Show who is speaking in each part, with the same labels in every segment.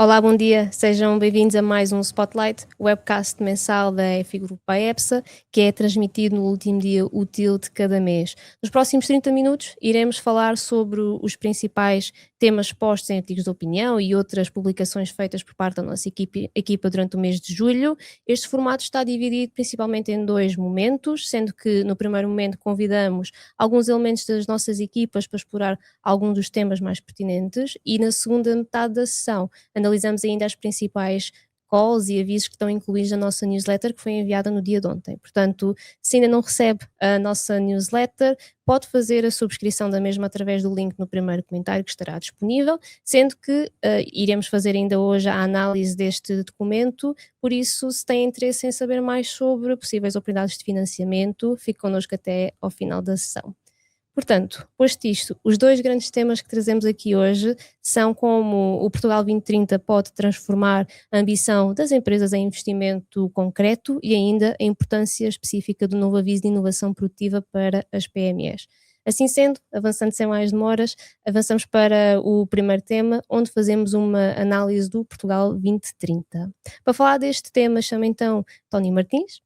Speaker 1: Olá, bom dia. Sejam bem-vindos a mais um Spotlight, o webcast mensal da EFI Grupo EPSA, que é transmitido no último dia útil de cada mês. Nos próximos 30 minutos, iremos falar sobre os principais temas expostos em artigos de opinião e outras publicações feitas por parte da nossa equipa durante o mês de julho. Este formato está dividido principalmente em dois momentos, sendo que no primeiro momento convidamos alguns elementos das nossas equipas para explorar alguns dos temas mais pertinentes e na segunda metade da sessão analisamos ainda as principais calls e avisos que estão incluídos na nossa newsletter que foi enviada no dia de ontem. Portanto, se ainda não recebe a nossa newsletter, pode fazer a subscrição da mesma através do link no primeiro comentário que estará disponível, sendo que iremos fazer ainda hoje a análise deste documento, por isso, se tem interesse em saber mais sobre possíveis oportunidades de financiamento, fique connosco até ao final da sessão. Portanto, posto isto, os dois grandes temas que trazemos aqui hoje são como o Portugal 2030 pode transformar a ambição das empresas em investimento concreto e ainda a importância específica do novo aviso de inovação produtiva para as PMEs. Assim sendo, avançando sem mais demoras, avançamos para o primeiro tema, onde fazemos uma análise do Portugal 2030. Para falar deste tema, chamo então Tony Martins,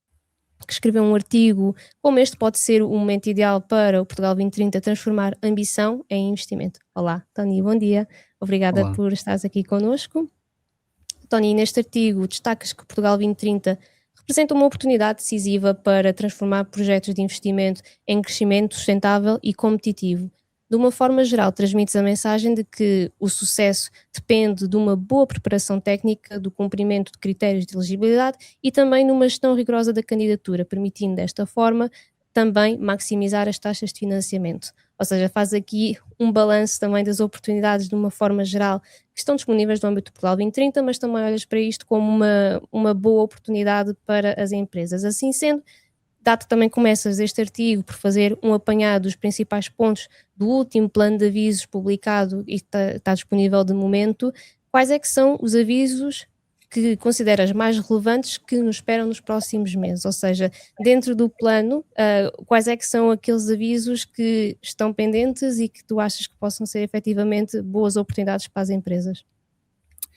Speaker 1: que escreveu um artigo como este pode ser o momento ideal para o Portugal 2030 transformar ambição em investimento. Olá, Tony, bom dia. Obrigada
Speaker 2: Olá.
Speaker 1: por estares aqui connosco. Tony, neste artigo destacas que Portugal 2030 representa uma oportunidade decisiva para transformar projetos de investimento em crescimento sustentável e competitivo. De uma forma geral, transmites a mensagem de que o sucesso depende de uma boa preparação técnica, do cumprimento de critérios de elegibilidade e também numa gestão rigorosa da candidatura, permitindo desta forma também maximizar as taxas de financiamento. Ou seja, faz aqui um balanço também das oportunidades de uma forma geral que estão disponíveis no âmbito do Portugal 2030, mas também olhas para isto como uma boa oportunidade para as empresas. Assim sendo, dado que também começas este artigo por fazer um apanhado dos principais pontos do último plano de avisos publicado e está disponível de momento, quais é que são os avisos que consideras mais relevantes que nos esperam nos próximos meses? Ou seja, dentro do plano, quais é que são aqueles avisos que estão pendentes e que tu achas que possam ser efetivamente boas oportunidades para as empresas?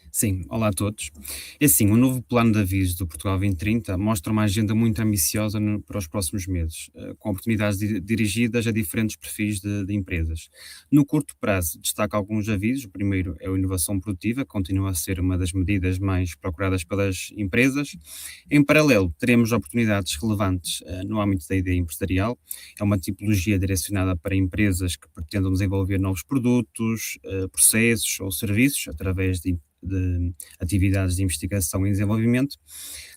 Speaker 2: Sim, olá a todos. É assim, o novo plano de avisos do Portugal 2030 mostra uma agenda muito ambiciosa para os próximos meses, com oportunidades dirigidas a diferentes perfis de empresas. No curto prazo, destaca alguns avisos. O primeiro é a inovação produtiva, que continua a ser uma das medidas mais procuradas pelas empresas. Em paralelo, teremos oportunidades relevantes no âmbito da ideia empresarial. É uma tipologia direcionada para empresas que pretendam desenvolver novos produtos, processos ou serviços através de atividades de investigação e desenvolvimento.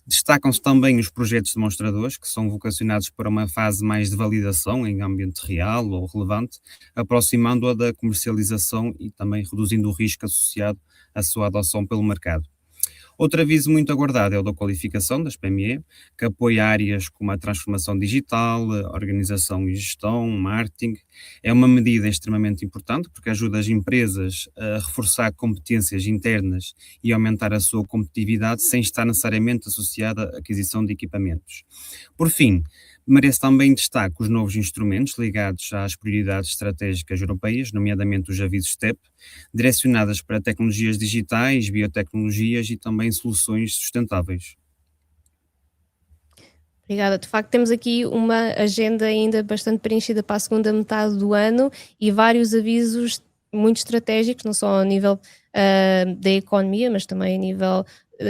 Speaker 2: Destacam-se também os projetos demonstradores, que são vocacionados para uma fase mais de validação em ambiente real ou relevante, aproximando-a da comercialização e também reduzindo o risco associado à sua adoção pelo mercado. Outro aviso muito aguardado é o da qualificação das PME, que apoia áreas como a transformação digital, a organização e gestão, marketing. É uma medida extremamente importante porque ajuda as empresas a reforçar competências internas e aumentar a sua competitividade sem estar necessariamente associada à aquisição de equipamentos. Por fim, merece também destaque os novos instrumentos ligados às prioridades estratégicas europeias, nomeadamente os avisos STEP, direcionadas para tecnologias digitais, biotecnologias e também soluções sustentáveis.
Speaker 1: Obrigada. De facto, temos aqui uma agenda ainda bastante preenchida para a segunda metade do ano e vários avisos muito estratégicos, não só a nível da economia, mas também a nível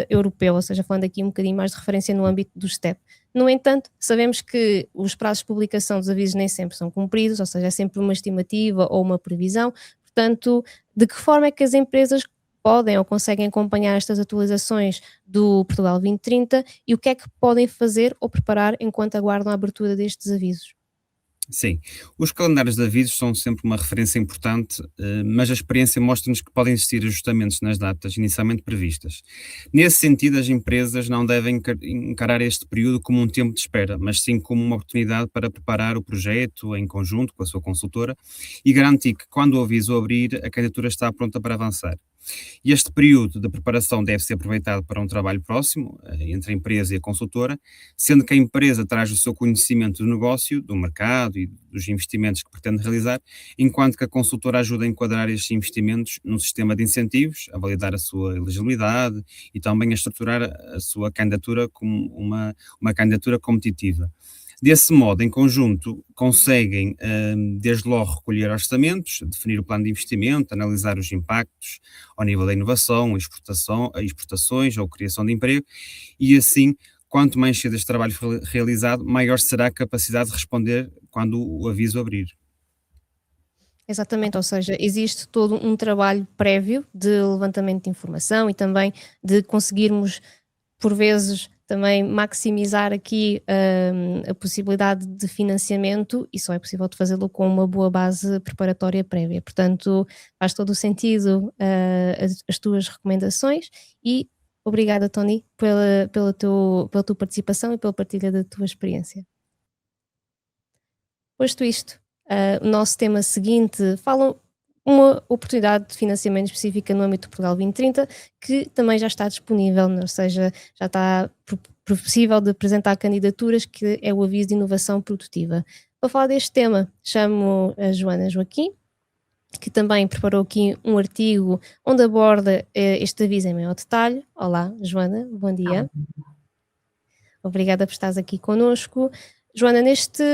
Speaker 1: europeu, ou seja, falando aqui um bocadinho mais de referência no âmbito do STEP. No entanto, sabemos que os prazos de publicação dos avisos nem sempre são cumpridos, ou seja, é sempre uma estimativa ou uma previsão. Portanto, de que forma é que as empresas podem ou conseguem acompanhar estas atualizações do Portugal 2030 e o que é que podem fazer ou preparar enquanto aguardam a abertura destes avisos?
Speaker 2: Sim, os calendários de avisos são sempre uma referência importante, mas a experiência mostra-nos que podem existir ajustamentos nas datas inicialmente previstas. Nesse sentido, as empresas não devem encarar este período como um tempo de espera, mas sim como uma oportunidade para preparar o projeto em conjunto com a sua consultora e garantir que, quando o aviso abrir, a candidatura está pronta para avançar. E este período de preparação deve ser aproveitado para um trabalho próximo entre a empresa e a consultora, sendo que a empresa traz o seu conhecimento do negócio, do mercado e dos investimentos que pretende realizar, enquanto que a consultora ajuda a enquadrar estes investimentos num sistema de incentivos, a validar a sua elegibilidade e também a estruturar a sua candidatura como uma candidatura competitiva. Desse modo, em conjunto, conseguem, desde logo, recolher orçamentos, definir o plano de investimento, analisar os impactos ao nível da inovação, exportações ou criação de emprego, e assim, quanto mais cedo este trabalho for realizado, maior será a capacidade de responder quando o aviso abrir.
Speaker 1: Exatamente, ou seja, existe todo um trabalho prévio de levantamento de informação e também de conseguirmos, por vezes, também maximizar aqui a possibilidade de financiamento e só é possível de fazê-lo com uma boa base preparatória prévia. Portanto, faz todo o sentido as tuas recomendações e obrigada, Tony, pela tua participação e pela partilha da tua experiência. Posto isto, o nosso tema seguinte fala uma oportunidade de financiamento específica no âmbito do Portugal 2030, que também já está disponível, ou seja, já está possível de apresentar candidaturas, que é o aviso de inovação produtiva. Para falar deste tema, chamo a Joana Joaquim, que também preparou aqui um artigo onde aborda este aviso em maior detalhe. Olá, Joana, bom dia. Obrigada por estares aqui connosco. Joana, neste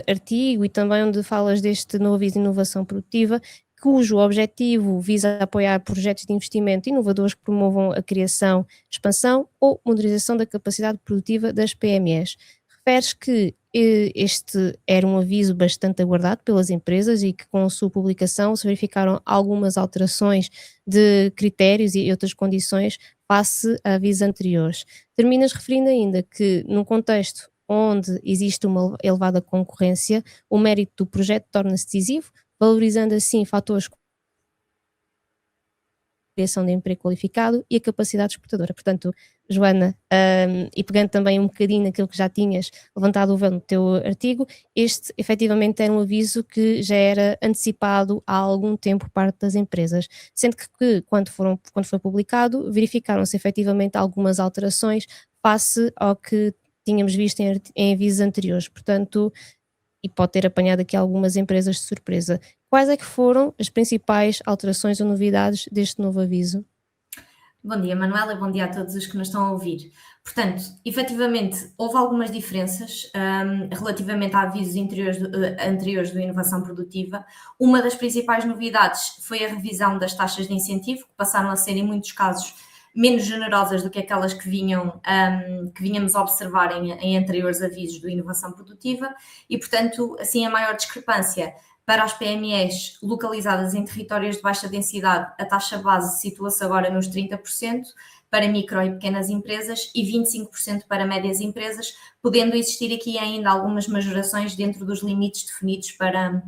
Speaker 1: artigo e também onde falas deste novo aviso de inovação produtiva, cujo objetivo visa apoiar projetos de investimento inovadores que promovam a criação, expansão ou modernização da capacidade produtiva das PMEs. Referes que este era um aviso bastante aguardado pelas empresas e que com a sua publicação se verificaram algumas alterações de critérios e outras condições face a avisos anteriores. Terminas referindo ainda que, num contexto onde existe uma elevada concorrência, o mérito do projeto torna-se decisivo, valorizando assim fatores como a criação de emprego qualificado e a capacidade exportadora. Portanto, Joana, e pegando também um bocadinho naquilo que já tinhas levantado o véu no teu artigo, este efetivamente era um aviso que já era antecipado há algum tempo por parte das empresas, sendo que quando foi publicado, verificaram-se efetivamente algumas alterações face ao que tínhamos visto em avisos anteriores, portanto, e pode ter apanhado aqui algumas empresas de surpresa. Quais é que foram as principais alterações ou novidades deste novo aviso?
Speaker 3: Bom dia, Manuela, e bom dia a todos os que nos estão a ouvir. Portanto, efetivamente, houve algumas diferenças relativamente a avisos anteriores do Inovação Produtiva. Uma das principais novidades foi a revisão das taxas de incentivo, que passaram a ser, em muitos casos, menos generosas do que aquelas que vínhamos a observar em anteriores avisos do Inovação Produtiva e, portanto, assim a maior discrepância para as PMEs localizadas em territórios de baixa densidade, a taxa base situa-se agora nos 30%, para micro e pequenas empresas e 25% para médias empresas, podendo existir aqui ainda algumas majorações dentro dos limites definidos para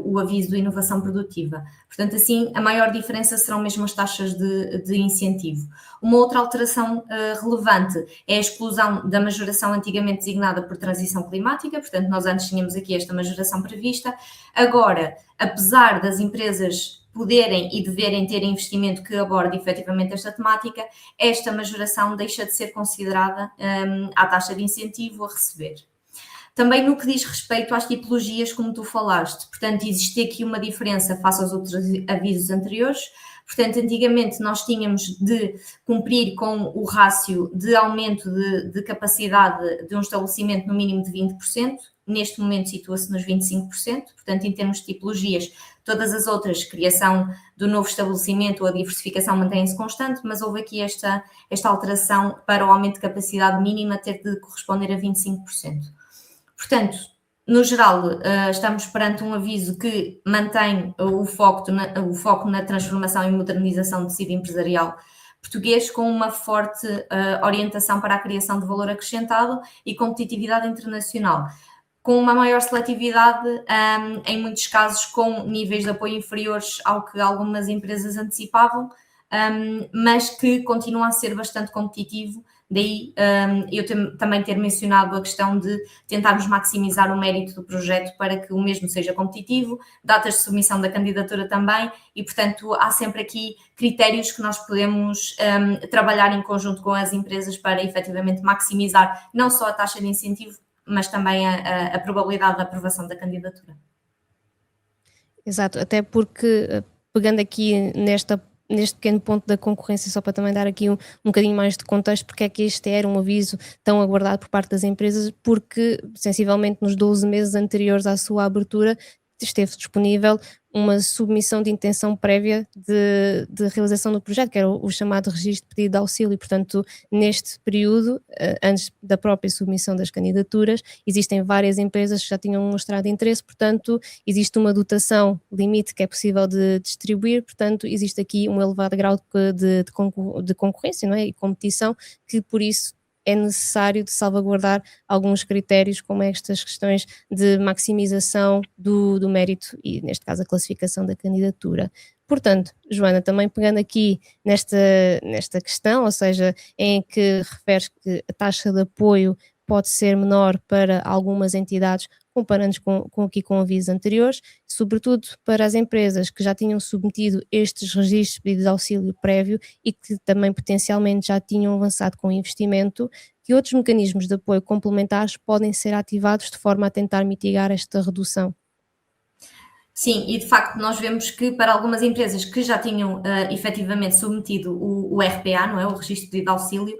Speaker 3: o aviso de inovação produtiva. Portanto, assim, a maior diferença serão mesmo as taxas de incentivo. Uma outra alteração relevante é a exclusão da majoração antigamente designada por transição climática, portanto, nós antes tínhamos aqui esta majoração prevista. Agora, apesar das empresas poderem e deverem ter investimento que aborde efetivamente esta temática, esta majoração deixa de ser considerada à taxa de incentivo a receber. Também no que diz respeito às tipologias, como tu falaste, portanto, existe aqui uma diferença face aos outros avisos anteriores. Portanto, antigamente nós tínhamos de cumprir com o rácio de aumento de capacidade de um estabelecimento no mínimo de 20%, neste momento situa-se nos 25%, portanto, em termos de tipologias, todas as outras, criação do novo estabelecimento ou a diversificação mantém-se constante, mas houve aqui esta alteração para o aumento de capacidade mínima ter de corresponder a 25%. Portanto, no geral, estamos perante um aviso que mantém o foco na transformação e modernização do tecido empresarial português, com uma forte orientação para a criação de valor acrescentado e competitividade internacional, com uma maior seletividade, em muitos casos com níveis de apoio inferiores ao que algumas empresas antecipavam, mas que continua a ser bastante competitivo Daí eu também ter mencionado a questão de tentarmos maximizar o mérito do projeto para que o mesmo seja competitivo, datas de submissão da candidatura também, e portanto há sempre aqui critérios que nós podemos trabalhar em conjunto com as empresas para efetivamente maximizar não só a taxa de incentivo, mas também a probabilidade de aprovação da candidatura.
Speaker 1: Exato, até porque, pegando aqui neste pequeno ponto da concorrência, só para também dar aqui um bocadinho mais de contexto, porque é que este era um aviso tão aguardado por parte das empresas, porque sensivelmente nos 12 meses anteriores à sua abertura esteve disponível uma submissão de intenção prévia de realização do projeto, que era o chamado registro de pedido de auxílio. Portanto, neste período, antes da própria submissão das candidaturas, existem várias empresas que já tinham mostrado interesse, portanto, existe uma dotação limite que é possível de distribuir, portanto, existe aqui um elevado grau de concorrência, não é? E competição, que por isso é necessário de salvaguardar alguns critérios, como estas questões de maximização do mérito e, neste caso, a classificação da candidatura. Portanto, Joana, também pegando aqui nesta questão, ou seja, em que referes que a taxa de apoio pode ser menor para algumas entidades, comparando com avisos anteriores, sobretudo para as empresas que já tinham submetido estes registros de pedido de auxílio prévio e que também potencialmente já tinham avançado com o investimento, que outros mecanismos de apoio complementares podem ser ativados de forma a tentar mitigar esta redução.
Speaker 3: Sim, e de facto nós vemos que para algumas empresas que já tinham efetivamente submetido o RPA, não é? O Registro de Pedido de Auxílio,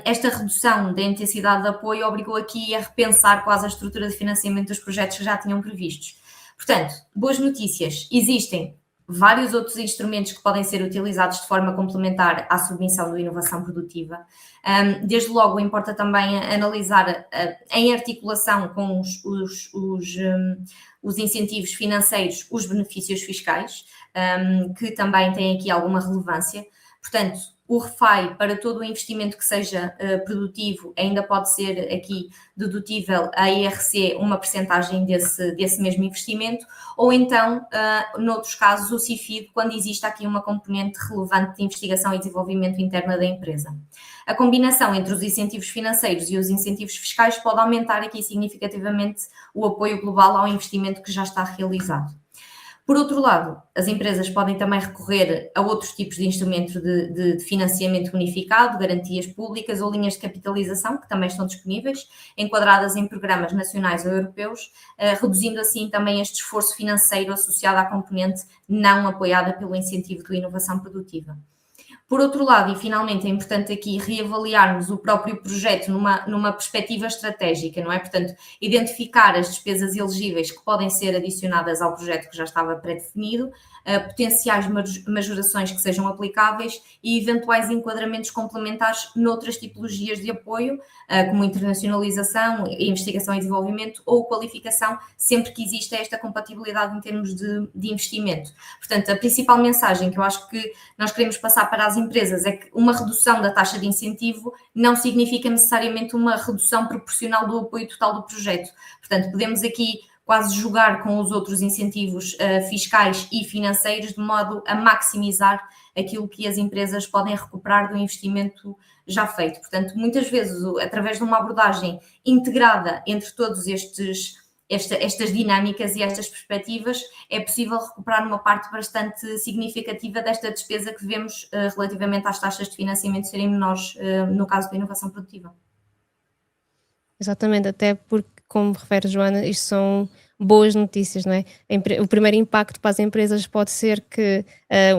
Speaker 3: esta redução da intensidade de apoio obrigou aqui a repensar quase a estrutura de financiamento dos projetos que já tinham previstos. Portanto, boas notícias, existem vários outros instrumentos que podem ser utilizados de forma complementar à submissão do Inovação Produtiva. Desde logo, importa também analisar em articulação com os incentivos financeiros, os benefícios fiscais, que também têm aqui alguma relevância. Portanto, o REFAI, para todo o investimento que seja produtivo, ainda pode ser aqui dedutível a IRC uma percentagem desse mesmo investimento, ou então, noutros casos, o CIFID, quando existe aqui uma componente relevante de investigação e desenvolvimento interna da empresa. A combinação entre os incentivos financeiros e os incentivos fiscais pode aumentar aqui significativamente o apoio global ao investimento que já está realizado. Por outro lado, as empresas podem também recorrer a outros tipos de instrumentos de financiamento unificado, garantias públicas ou linhas de capitalização, que também estão disponíveis, enquadradas em programas nacionais ou europeus, reduzindo assim também este esforço financeiro associado à componente não apoiada pelo incentivo de inovação produtiva. Por outro lado, e finalmente é importante aqui reavaliarmos o próprio projeto numa perspectiva estratégica, não é? Portanto, identificar as despesas elegíveis que podem ser adicionadas ao projeto que já estava pré-definido, potenciais majorações que sejam aplicáveis e eventuais enquadramentos complementares noutras tipologias de apoio, como internacionalização, investigação e desenvolvimento ou qualificação, sempre que exista esta compatibilidade em termos de investimento. Portanto, a principal mensagem que eu acho que nós queremos passar para as empresas é que uma redução da taxa de incentivo não significa necessariamente uma redução proporcional do apoio total do projeto. Portanto, podemos aqui quase jogar com os outros incentivos fiscais e financeiros de modo a maximizar aquilo que as empresas podem recuperar do investimento já feito. Portanto, muitas vezes, através de uma abordagem integrada entre todos estas dinâmicas e estas perspectivas, é possível recuperar uma parte bastante significativa desta despesa que vemos relativamente às taxas de financiamento serem menores no caso da inovação produtiva.
Speaker 1: Exatamente, até porque, como refere Joana, isto são boas notícias, não é? O primeiro impacto para as empresas pode ser que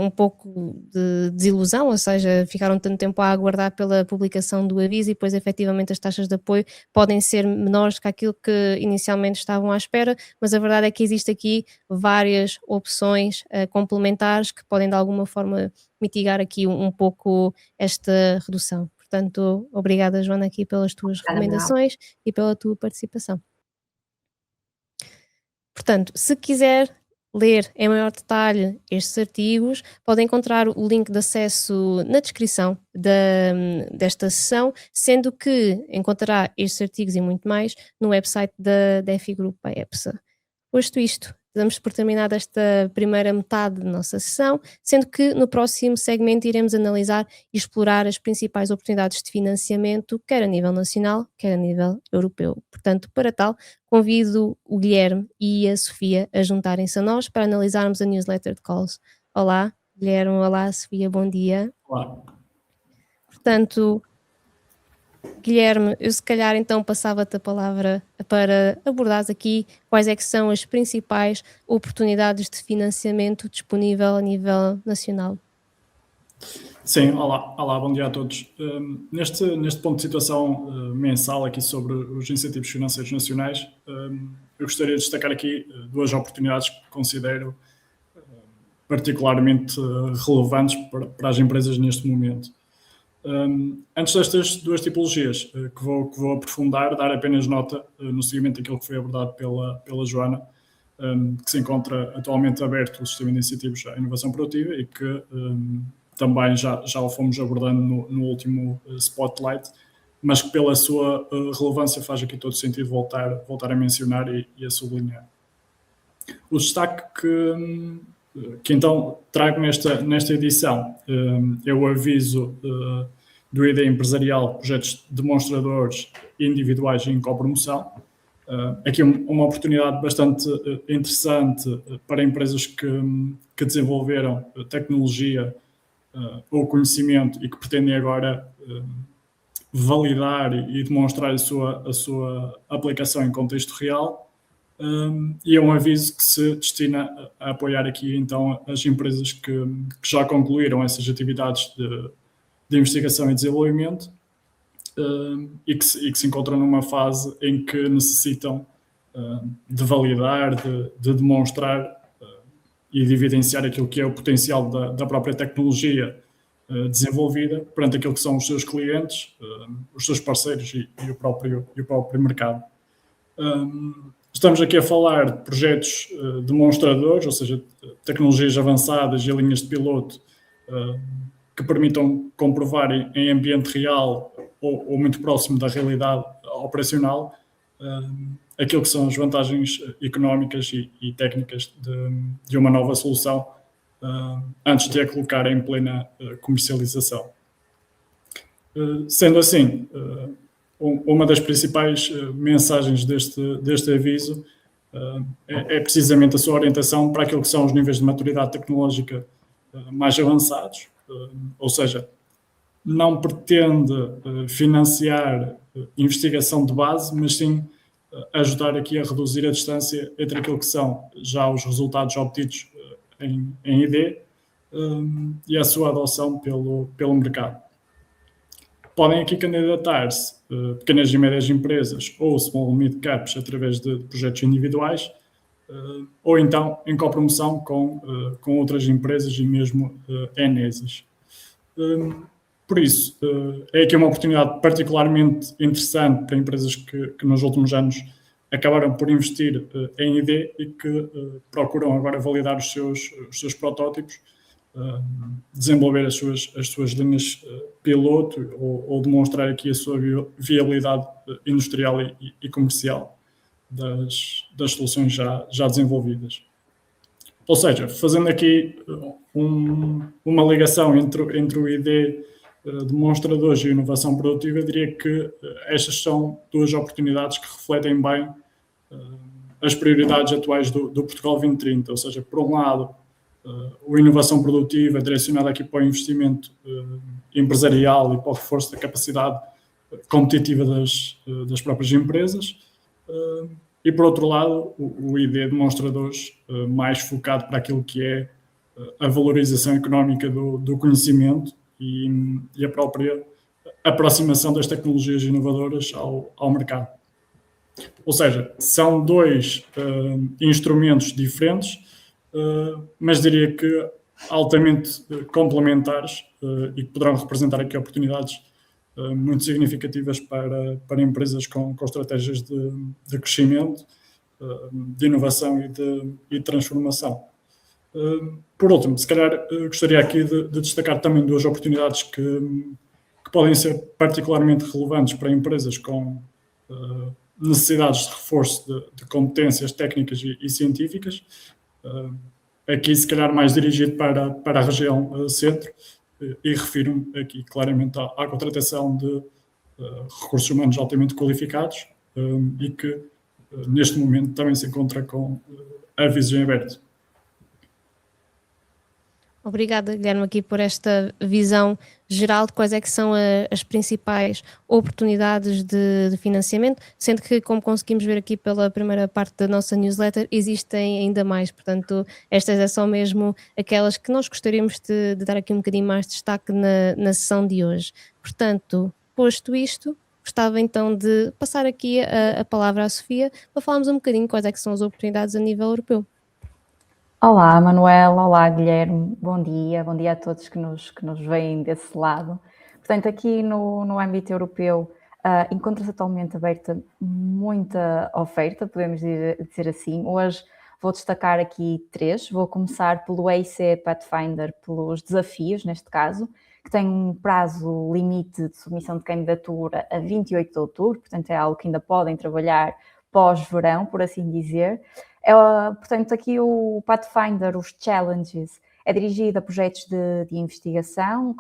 Speaker 1: um pouco de desilusão, ou seja, ficaram tanto tempo a aguardar pela publicação do aviso e depois efetivamente as taxas de apoio podem ser menores que aquilo que inicialmente estavam à espera, mas a verdade é que existe aqui várias opções complementares que podem de alguma forma mitigar aqui um pouco esta redução. Portanto, obrigada, Joana, aqui pelas tuas recomendações e pela tua participação. Portanto, se quiser ler em maior detalhe estes artigos, pode encontrar o link de acesso na descrição desta sessão, sendo que encontrará estes artigos e muito mais no website da DEFI Group EPSA. Posto isto, damos por terminada esta primeira metade da nossa sessão, sendo que no próximo segmento iremos analisar e explorar as principais oportunidades de financiamento, quer a nível nacional, quer a nível europeu. Portanto, para tal, convido o Guilherme e a Sofia a juntarem-se a nós para analisarmos a newsletter de calls. Olá, Guilherme, olá, Sofia, bom dia.
Speaker 4: Olá.
Speaker 1: Portanto, Guilherme, eu se calhar então passava-te a palavra para abordares aqui quais é que são as principais oportunidades de financiamento disponível a nível nacional.
Speaker 4: Sim, olá, bom dia a todos. Neste ponto de situação mensal aqui sobre os incentivos financeiros nacionais, eu gostaria de destacar aqui duas oportunidades que considero particularmente relevantes para as empresas neste momento. Antes destas duas tipologias que vou aprofundar, dar apenas nota no seguimento daquilo que foi abordado pela Joana, que se encontra atualmente aberto o sistema de incentivos à inovação produtiva e que também já o fomos abordando no último Spotlight, mas que pela sua relevância faz aqui todo sentido voltar a mencionar e a sublinhar. O destaque que então trago nesta edição é o aviso do ID empresarial, projetos demonstradores individuais e em copromoção. Aqui uma oportunidade bastante interessante para empresas que desenvolveram tecnologia ou conhecimento e que pretendem agora validar e demonstrar a sua aplicação em contexto real. E é um aviso que se destina a apoiar aqui então as empresas que já concluíram essas atividades de investigação e desenvolvimento e que se encontram numa fase em que necessitam de validar, de demonstrar e de evidenciar aquilo que é o potencial da própria tecnologia desenvolvida perante aquilo que são os seus clientes, os seus parceiros e o próprio mercado. Estamos aqui a falar de projetos demonstradores, ou seja, tecnologias avançadas e linhas de piloto que permitam comprovar em ambiente real ou muito próximo da realidade operacional aquilo que são as vantagens económicas e técnicas de uma nova solução antes de a colocar em plena comercialização. Sendo assim, uma das principais mensagens deste aviso é precisamente a sua orientação para aquilo que são os níveis de maturidade tecnológica mais avançados, ou seja, não pretende financiar investigação de base, mas sim ajudar aqui a reduzir a distância entre aquilo que são já os resultados obtidos em ID e a sua adoção pelo mercado. Podem aqui candidatar-se pequenas e médias empresas ou small mid caps através de projetos individuais ou então em copromoção com outras empresas e mesmo ENESAs. Por isso, é aqui uma oportunidade particularmente interessante para empresas que nos últimos anos acabaram por investir em ID e que procuram agora validar os seus protótipos, desenvolver as suas linhas piloto ou demonstrar aqui a sua viabilidade industrial e comercial das soluções já desenvolvidas. Ou seja, fazendo aqui uma ligação entre o ID demonstradores e inovação produtiva, eu diria que estas são duas oportunidades que refletem bem as prioridades atuais do Portugal 2030, ou seja, por um lado, a inovação produtiva direcionada aqui para o investimento empresarial e para o reforço da capacidade competitiva das próprias empresas, e por outro lado, o ID demonstradores mais focado para aquilo que é a valorização económica do conhecimento e a própria aproximação das tecnologias inovadoras ao mercado. Ou seja, são dois instrumentos diferentes, mas diria que altamente complementares e que poderão representar aqui oportunidades muito significativas para empresas com estratégias de crescimento, de inovação e de transformação. Por último, se calhar gostaria aqui de destacar também duas oportunidades que podem ser particularmente relevantes para empresas com necessidades de reforço de competências técnicas e científicas, aqui se calhar mais dirigido para a região centro, e refiro-me aqui claramente à contratação de recursos humanos altamente qualificados e que neste momento também se encontra com avisos em aberto.
Speaker 1: Obrigada, Guilherme, aqui por esta visão geral de quais é que são as principais oportunidades de financiamento, sendo que, como conseguimos ver aqui pela primeira parte da nossa newsletter, existem ainda mais, portanto, estas são mesmo aquelas que nós gostaríamos de dar aqui um bocadinho mais de destaque na sessão de hoje. Portanto, posto isto, gostava então de passar aqui a palavra à Sofia para falarmos um bocadinho quais é que são as oportunidades a nível europeu.
Speaker 5: Olá, Manuela, olá, Guilherme, bom dia a todos que nos veem desse lado. Portanto, aqui no âmbito europeu encontra-se atualmente aberta muita oferta, podemos dizer assim. Hoje vou destacar aqui 3, vou começar pelo EIC Pathfinder, pelos desafios, neste caso, que tem um prazo limite de submissão de candidatura a 28 de outubro, portanto é algo que ainda podem trabalhar pós-verão, por assim dizer. Portanto, aqui o Pathfinder, os Challenges, é dirigido a projetos de investigação,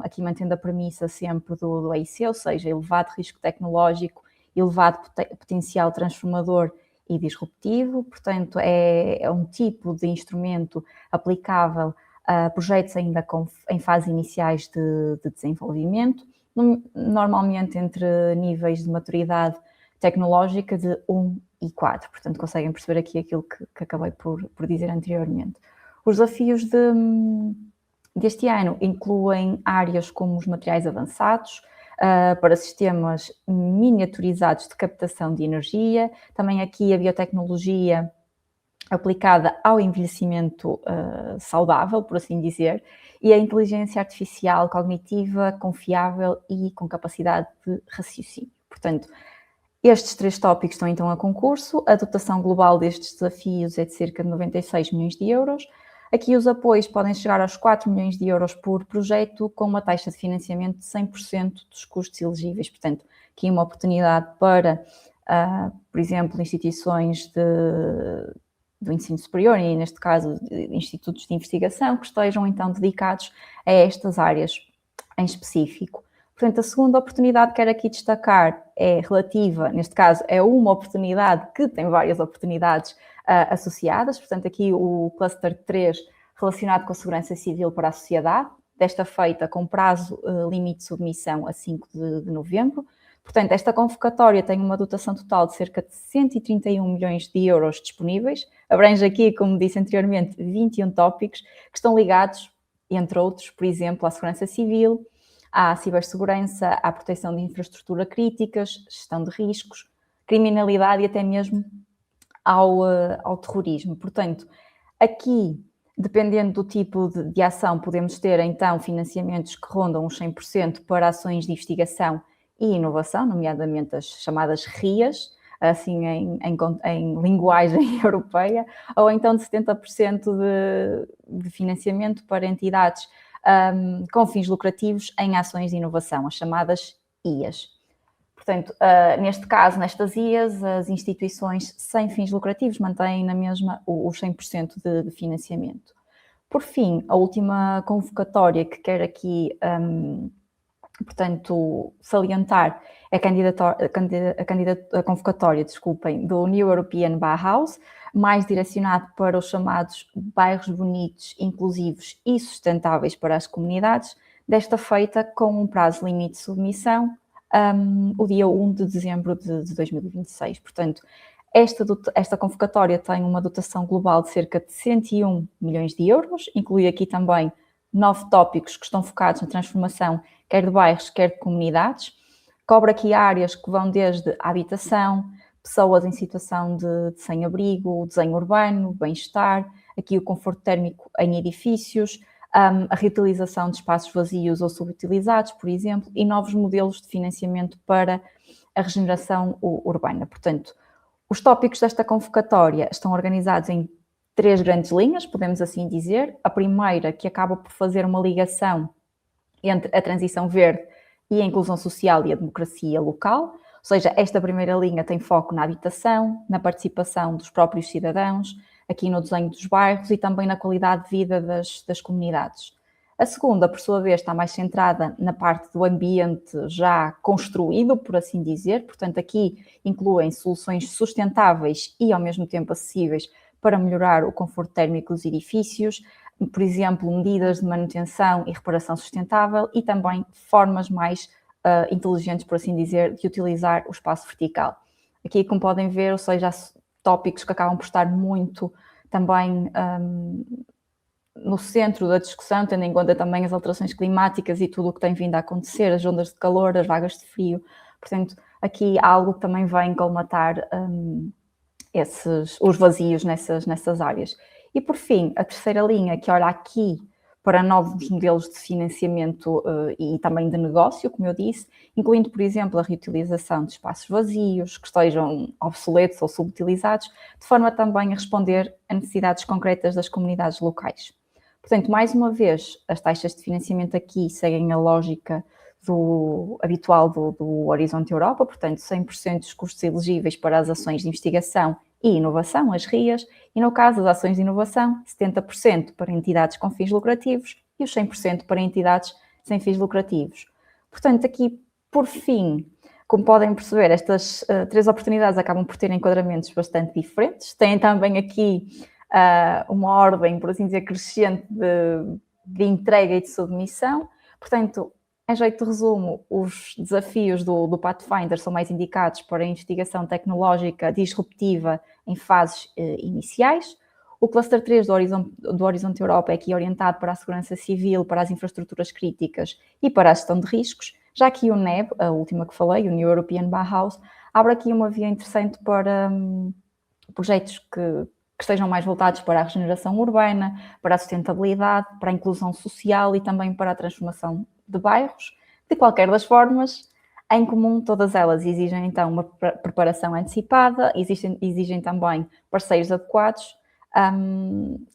Speaker 5: aqui mantendo a premissa sempre do EIC, ou seja, elevado risco tecnológico, elevado potencial transformador e disruptivo. Portanto, é um tipo de instrumento aplicável a projetos ainda em fases iniciais de desenvolvimento, normalmente entre níveis de maturidade tecnológica de 1 e 4, portanto conseguem perceber aqui aquilo que acabei por dizer anteriormente. Os desafios deste ano incluem áreas como os materiais avançados, para sistemas miniaturizados de captação de energia, também aqui a biotecnologia aplicada ao envelhecimento saudável, por assim dizer, e a inteligência artificial cognitiva, confiável e com capacidade de raciocínio. Portanto, estes 3 tópicos estão então a concurso. A dotação global destes desafios é de cerca de 96 milhões de euros. Aqui os apoios podem chegar aos 4 milhões de euros por projeto, com uma taxa de financiamento de 100% dos custos elegíveis. Portanto, aqui uma oportunidade para, por exemplo, instituições do ensino superior e, neste caso, institutos de investigação que estejam então dedicados a estas áreas em específico. Portanto, a segunda oportunidade que quero aqui destacar é relativa, neste caso, é uma oportunidade que tem várias oportunidades associadas. Portanto, aqui o Cluster 3 relacionado com a segurança civil para a sociedade, desta feita com prazo limite de submissão a 5 de novembro. Portanto, esta convocatória tem uma dotação total de cerca de 131 milhões de euros disponíveis. Abrange aqui, como disse anteriormente, 21 tópicos que estão ligados, entre outros, por exemplo, à segurança civil, à cibersegurança, à proteção de infraestrutura críticas, gestão de riscos, criminalidade e até mesmo ao terrorismo. Portanto, aqui, dependendo do tipo de ação, podemos ter então financiamentos que rondam os 100% para ações de investigação e inovação, nomeadamente as chamadas RIAs, assim em linguagem europeia, ou então de 70% de financiamento para entidades com fins lucrativos em ações de inovação, as chamadas IAs. Portanto, neste caso, nestas IAs, as instituições sem fins lucrativos mantêm na mesma os 100% de financiamento. Por fim, a última convocatória que quero aqui, portanto, salientar é a convocatória, do New European Bauhaus, mais direcionado para os chamados bairros bonitos, inclusivos e sustentáveis para as comunidades, desta feita com um prazo limite de submissão, o dia 1 de dezembro de 2026. Portanto, esta convocatória tem uma dotação global de cerca de 101 milhões de euros, inclui aqui também 9 tópicos que estão focados na transformação quer de bairros, quer de comunidades. Cobre aqui áreas que vão desde a habitação, pessoas em situação de sem-abrigo, desenho urbano, bem-estar, aqui o conforto térmico em edifícios, a reutilização de espaços vazios ou subutilizados, por exemplo, e novos modelos de financiamento para a regeneração urbana. Portanto, os tópicos desta convocatória estão organizados em 3 grandes linhas, podemos assim dizer. A primeira, que acaba por fazer uma ligação entre a transição verde e a inclusão social e a democracia local, ou seja, esta primeira linha tem foco na habitação, na participação dos próprios cidadãos, aqui no desenho dos bairros e também na qualidade de vida das comunidades. A segunda, por sua vez, está mais centrada na parte do ambiente já construído, por assim dizer, portanto aqui incluem soluções sustentáveis e ao mesmo tempo acessíveis para melhorar o conforto térmico dos edifícios, por exemplo, medidas de manutenção e reparação sustentável e também formas mais inteligentes, por assim dizer, de utilizar o espaço vertical. Aqui, como podem ver, ou seja, há tópicos que acabam por estar muito também no centro da discussão, tendo em conta também as alterações climáticas e tudo o que tem vindo a acontecer, as ondas de calor, as vagas de frio. Portanto, aqui há algo que também vem colmatar os vazios nessas áreas. E, por fim, a terceira linha, que olha aqui para novos modelos de financiamento e também de negócio, como eu disse, incluindo, por exemplo, a reutilização de espaços vazios, que estejam obsoletos ou subutilizados, de forma também a responder a necessidades concretas das comunidades locais. Portanto, mais uma vez, as taxas de financiamento aqui seguem a lógica habitual do Horizonte Europa, portanto, 100% dos custos elegíveis para as ações de investigação e inovação, as RIAs, e no caso das ações de inovação, 70% para entidades com fins lucrativos e os 100% para entidades sem fins lucrativos. Portanto, aqui, por fim, como podem perceber, estas três oportunidades acabam por ter enquadramentos bastante diferentes. Têm também aqui uma ordem, por assim dizer, crescente de entrega e de submissão. Portanto, em jeito de resumo, os desafios do Pathfinder são mais indicados para a investigação tecnológica disruptiva em fases iniciais. O Cluster 3 do Horizonte Europa é aqui orientado para a segurança civil, para as infraestruturas críticas e para a gestão de riscos, já que o NEB, a última que falei, o New European Bauhaus, abre aqui uma via interessante para projetos que estejam mais voltados para a regeneração urbana, para a sustentabilidade, para a inclusão social e também para a transformação de bairros. De qualquer das formas, em comum, todas elas exigem então uma preparação antecipada, exigem também parceiros adequados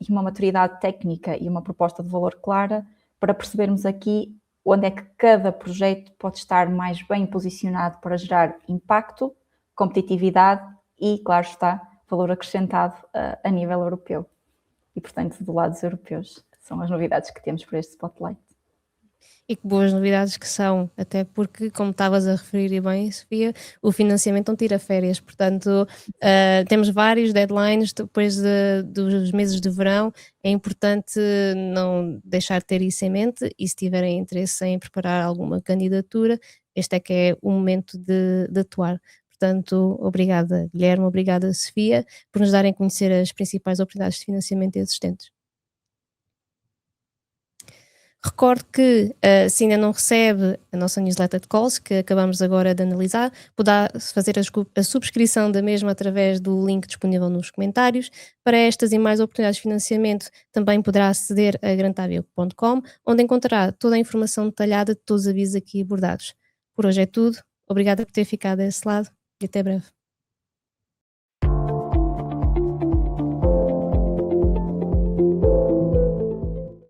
Speaker 5: e uma maturidade técnica e uma proposta de valor clara para percebermos aqui onde é que cada projeto pode estar mais bem posicionado para gerar impacto, competitividade e, claro está, valor acrescentado a nível europeu. E, portanto, do lado dos europeus, são as novidades que temos para este Spotlight.
Speaker 1: E que boas novidades que são, até porque, como estavas a referir e bem, Sofia, o financiamento não tira férias, portanto temos vários deadlines depois dos meses de verão. É importante não deixar de ter isso em mente e se tiverem interesse em preparar alguma candidatura, este é que é o momento de atuar. Portanto, obrigada Guilherme, obrigada Sofia, por nos darem a conhecer as principais oportunidades de financiamento existentes. Recordo que, se ainda não recebe a nossa newsletter de calls, que acabamos agora de analisar, poderá fazer a subscrição da mesma através do link disponível nos comentários. Para estas e mais oportunidades de financiamento, também poderá aceder a grantavio.com, onde encontrará toda a informação detalhada de todos os avisos aqui abordados. Por hoje é tudo. Obrigada por ter ficado desse lado e até breve.